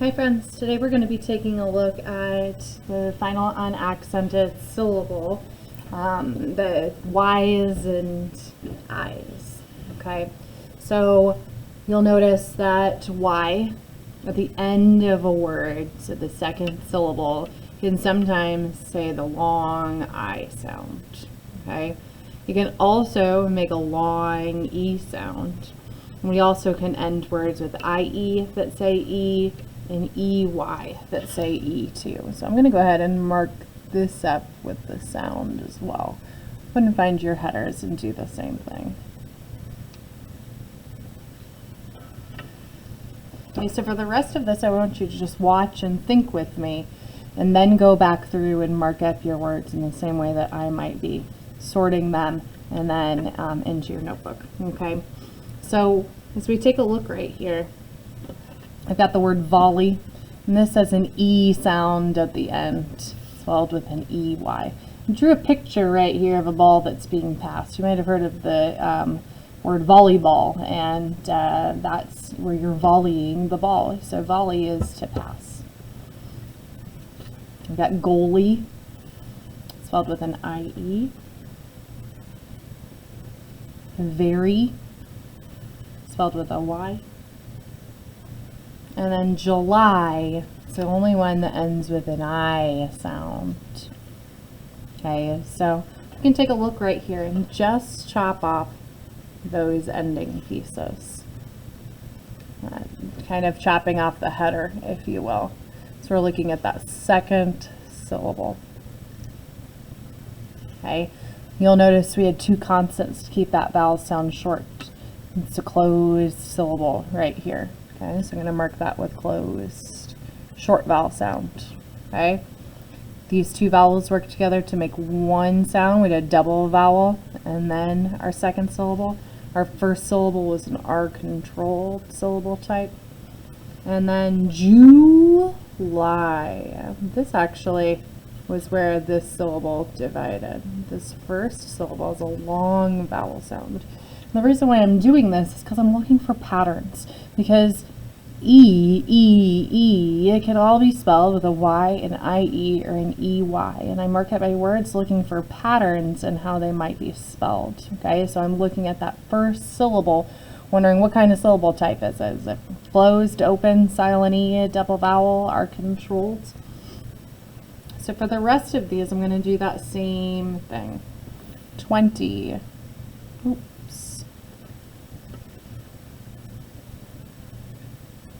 Hi friends, today we're going to be taking a look at the final unaccented syllable, the Y's and I's. Okay, so you'll notice that Y at the end of a word, so the second syllable, can sometimes say the long I sound. Okay, you can also make a long E sound. And we also can end words with IE that say E and EY that say E too. So I'm going to go ahead and mark this up with the sound as well. Go ahead and find your headers and do the same thing. Okay, so for the rest of this, I want you to just watch and think with me, and then go back through and mark up your words in the same way that I might be sorting them and then into your notebook. Okay, so as we take a look right here, I've got the word volley, and this has an E sound at the end, spelled with an EY. I drew a picture right here of a ball that's being passed. You might have heard of the word volleyball, and that's where you're volleying the ball. So volley is to pass. We've got goalie, spelled with an IE. Very, spelled with a Y. And then July, it's the only one that ends with an I sound. Okay, so you can take a look right here and just chop off those ending pieces. Kind of chopping off the header, if you will. So we're looking at that second syllable. Okay, you'll notice we had two consonants to keep that vowel sound short. It's a closed syllable right here. Okay, so I'm going to mark that with closed, short vowel sound. Okay, these two vowels work together to make one sound. We did a double vowel, and then our second syllable. Our first syllable was an R-controlled syllable type. And then July. This actually was where this syllable divided. This first syllable is a long vowel sound. The reason why I'm doing this is because I'm looking for patterns, because it can all be spelled with a Y, an IE, or an EY, and I mark up my words looking for patterns and how they might be spelled. Okay, so I'm looking at that first syllable, wondering what kind of syllable type is it. Is it closed, open, silent E, double vowel, R-controlled? So for the rest of these, I'm going to do that same thing. 20. Oops.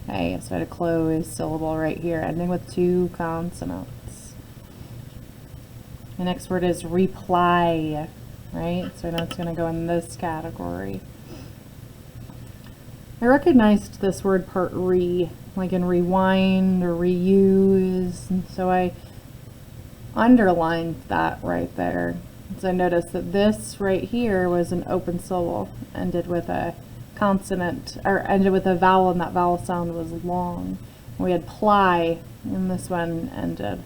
Okay, so I had a closed syllable right here, ending with two consonants. The next word is reply, right? So I know it's going to go in this category. I recognized this word part like in rewind or reuse, and so I underlined that right there. So I noticed that this right here was an open syllable, ended with a consonant, or ended with a vowel, and that vowel sound was long. We had ply, and this one ended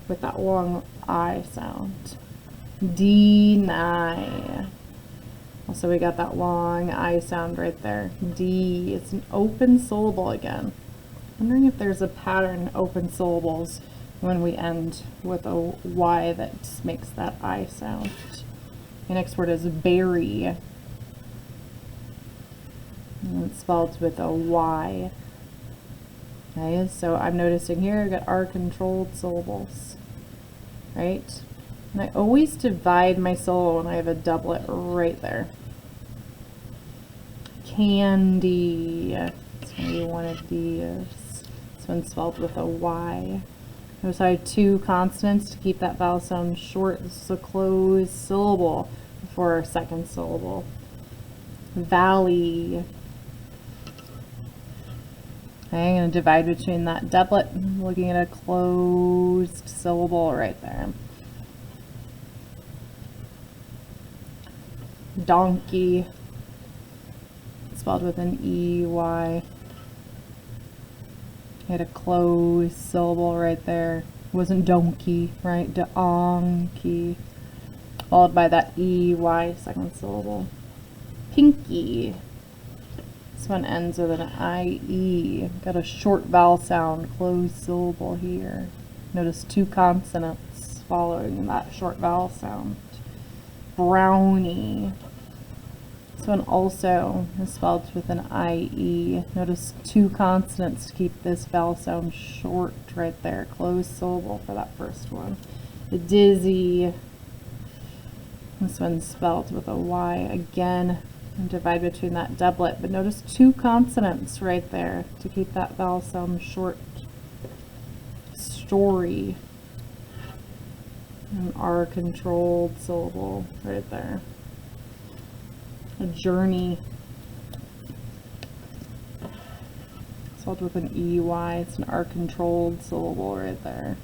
with that long I sound. Deny. Also, we got that long I sound right there. D, it's an open syllable again. Wondering if there's a pattern in open syllables when we end with a Y that makes that I sound. The next word is bury. And it's spelled with a Y. Okay, so I'm noticing here I've got R-controlled syllables, right? And I always divide my syllable when I have a doublet right there. Candy. It's going to be one of these. This one's spelled with a Y. Notice I had two consonants to keep that vowel sound short. This is a closed syllable before our second syllable. Valley. Okay, I'm going to divide between that doublet. I'm looking at a closed syllable right there. Donkey, spelled with an EY. I had a closed syllable right there. It wasn't donkey, right? Donkey. Followed by that EY second syllable. Pinky, This one ends with an IE. Got a short vowel sound, closed syllable here. Notice two consonants following that short vowel sound. Brownie. This one also is spelled with an IE. Notice two consonants to keep this vowel sound short right there. Closed syllable for that first one. Dizzy. This one's spelled with a Y again. And divide between that doublet, but notice two consonants right there to keep that vowel sound short. Story. An R controlled syllable right there. A journey. Spelled with an EY. It's an R controlled syllable right there.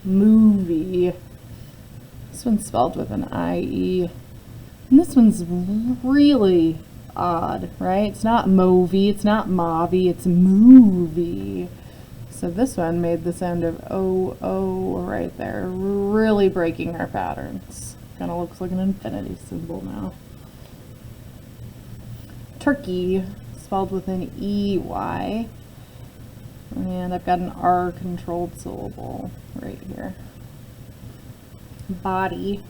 Movie. This one's spelled with an IE. And this one's really odd, right? It's not movie, it's not movie, it's movie. So this one made the sound of O right there, really breaking our patterns. Kind of looks like an infinity symbol now. Turkey, spelled with an EY. And I've got an R controlled syllable right here. Body,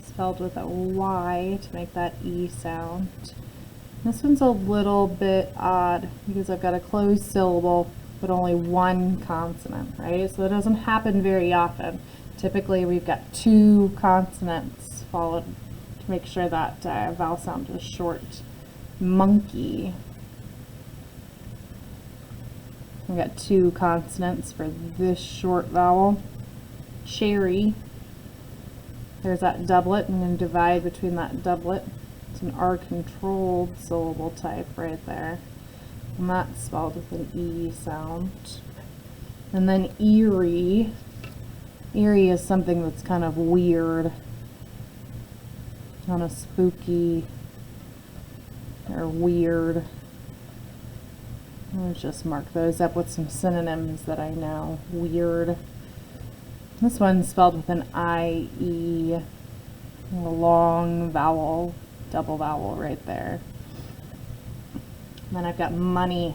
spelled with a Y to make that E sound. This one's a little bit odd because I've got a closed syllable but only one consonant, right? So that doesn't happen very often. Typically we've got two consonants followed to make sure that vowel sound is short. Monkey. We've got two consonants for this short vowel. Cherry. There's that doublet. I'm going to divide between that doublet. It's an R controlled syllable type right there. And that's spelled with an E sound. And then eerie. Eerie is something that's kind of weird. Kind of spooky or weird. Let's just mark those up with some synonyms that I know. Weird. This one's spelled with an IE, a long vowel, double vowel right there. And then I've got money.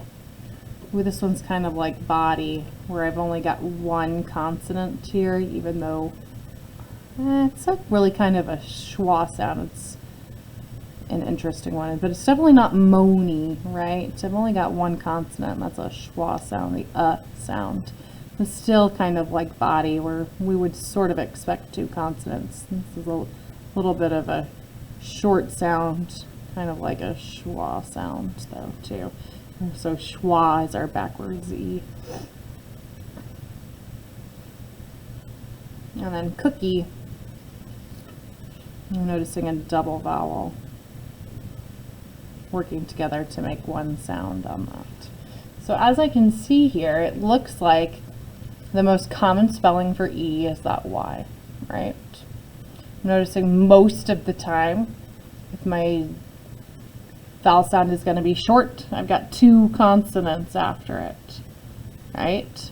Ooh, this one's kind of like body, where I've only got one consonant here, even though it's like really kind of a schwa sound. It's an interesting one, but it's definitely not moany, right? I've only got one consonant, and that's a schwa sound, the sound. It's still kind of like body, where we would sort of expect two consonants. This is a little bit of a short sound, kind of like a schwa sound though too. So schwa is our backwards E. And then cookie, I'm noticing a double vowel working together to make one sound on that. So as I can see here, it looks like the most common spelling for E is that Y, right? I'm noticing most of the time, if my vowel sound is going to be short, I've got two consonants after it, right?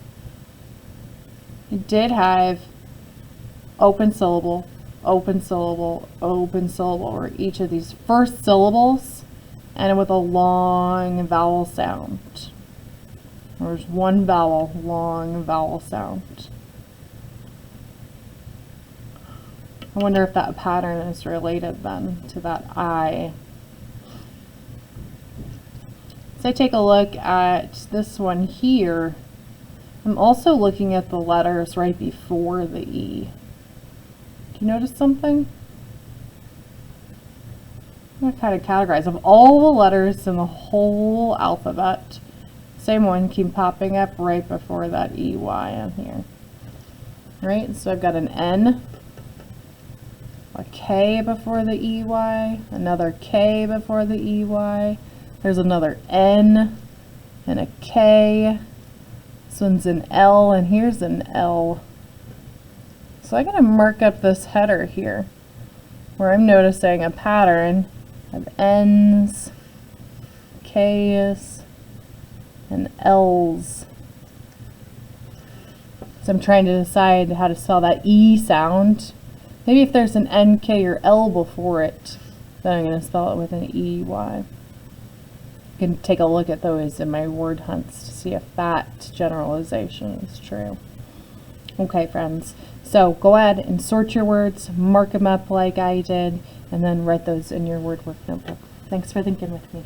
It did have open syllable, open syllable, open syllable, where each of these first syllables ended with a long vowel sound. There's one vowel, long vowel sound. I wonder if that pattern is related then to that I. So I take a look at this one here. I'm also looking at the letters right before the E. Do you notice something? I'm going to kind of categorize. Of all the letters in the whole alphabet, same one keep popping up right before that EY on here. Right, so I've got an N, a K before the EY, another K before the EY. There's another N and a K. This one's an L and here's an L. So I gotta mark up this header here where I'm noticing a pattern of N's, K's, and L's. So I'm trying to decide how to spell that E sound. Maybe if there's an N, K, or L before it, then I'm going to spell it with an EY. can take a look at those in my word hunts to see if that generalization is true. Okay, friends, so go ahead and sort your words, mark them up like I did, and then write those in your word work notebook. Thanks for thinking with me.